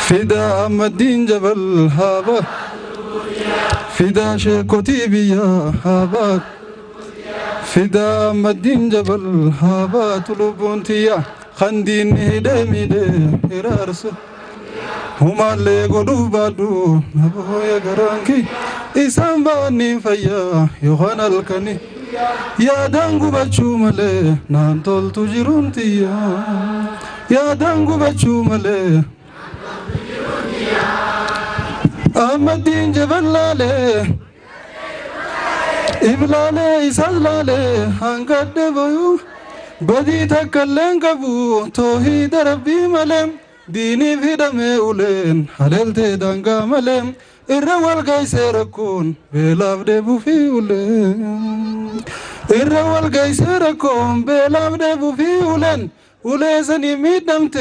فدا أحمدين جبل هابا فدا شيكوتي بيا هابا فدا أحمدين جبل هابا تلوبونتيا خندين هدمي ده هرارس هما اللي قلوب بادو نبويا غرانكي إسام باني فيا يوهانا الكني يا دانغو بچو ملي نانتول تجرونتيا يا دانغو بچو ملي أحمدين جبل لالي إبلالي إسالالي هنقد بيو بدي تكلن كبو توحيد ربي ملم ديني في دمي أولين حللت دانغا ملم الروال قيسيركون بلاف دبو في أولين الروال قيسيركون بلاف دبو في أولين وليسني ميدمت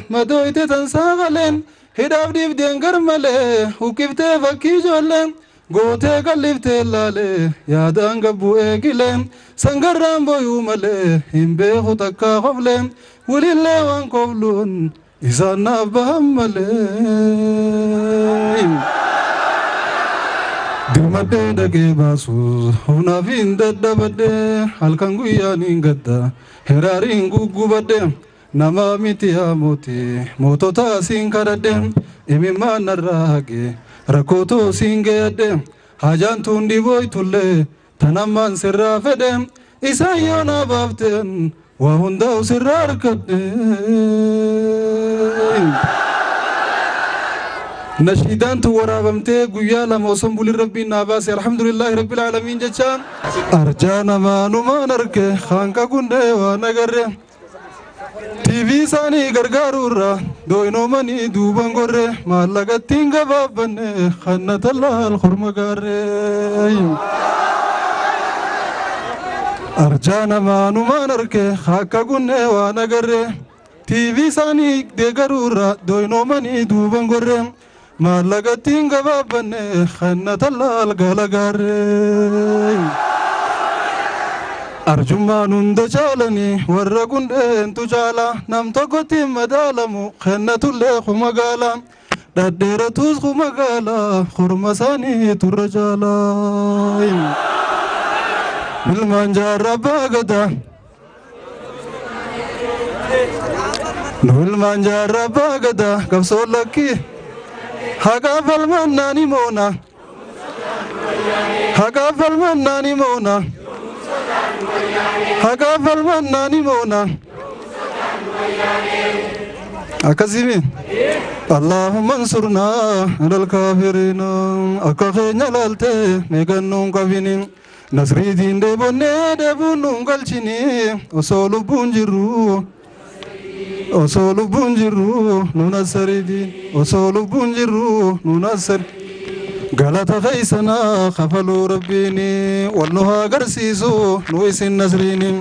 مدويت تنساغلين هداف ديف دينغر ملي وكيفت فكي جولين gootee qalliftee laalee yaadaan gabbuu eegilee sangarraan boyuu malee hin beeku takkaa qoflee walillee waan qofluun isaan naaf bahan malee. Dirmaddee dhagee baasuus humnaaf hin dadhabadhee halkan guyyaan hin gadda hiraariin guggubadhee nama miti haa mootii mootota asiin kadhadhee imimmaan narraa hagee. Rakoto singede hajan tundi boy tulle tanamman sirra fede isayona baften wa hunda sirrar kadde nashidan tu warabamte guyala mosam bulir rabbi nabas alhamdulillah rabbil alamin jachan arjana manuma narke khanka gunde wa nagarre TV sani gargarura doino mani duban gorre malagatin gababane khannatalal khurmagare arjana manu manarke khaka gunne wa nagarre TV sani degarura doino mani duban gorre malagatin gababane khannatalal galagare arjummaan hunda caalani warra gundeentu caala nam tokkotti madaalamu kennatullee kumagaala dhadheeratus kumagaala korma isaanii turra caala ilmaan jaarraa baagada nu ilmaan jaarraa baagada qabsoo lakki haqaa falmannaani moona haqaa falmannaani moona haqaa falmannaani moona akkasimi Allahumma ansurna alal kaafiriina akka keenya laalte meegannuun qabini nasriitiin deebonnee deebuun nuun galchini osoo lubbuun jirru nuun assariitiin osoo lubbuun jirru nuun assariitiin galata keeysana kafaluu rabbiini wal nu haa agarsiisu nu isin nasriini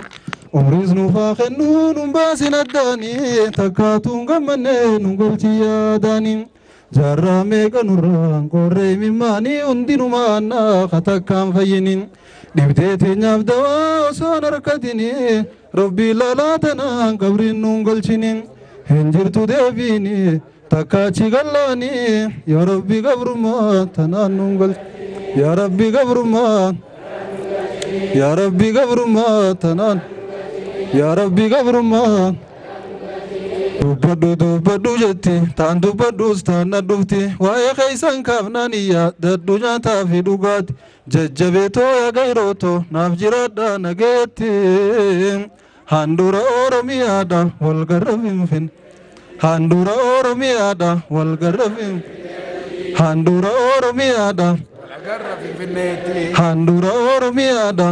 umriis nuuf haa kennu nun baasin addaani takkaatuun gammanne nun galchi yaadaani jaarraa meeqa nurraan qorree mimmaanii hundinumaanna katakkaan fayyini dhibdee teenyaaf dawaa osoon harkatini rabbii laalaatanaan qabriin nun galchini hin jirtu deebiini takkachi gallani ya rabbi gabruma tanannun gal ya rabbi gabruma tanan ya rabbi gabruma dubbaddu jetti taan dubbadduus taan dhufti waa'ee keeysan kaafnaaniyya daddu nyaataa fi dhugaati jajjabeetoo yaa gayrooto naaf jiraadha nageetti handura oromiyaadha wal garra finfin handura oromiyaadha wal garra finfin handura oromiyaadha handura oromiyaadha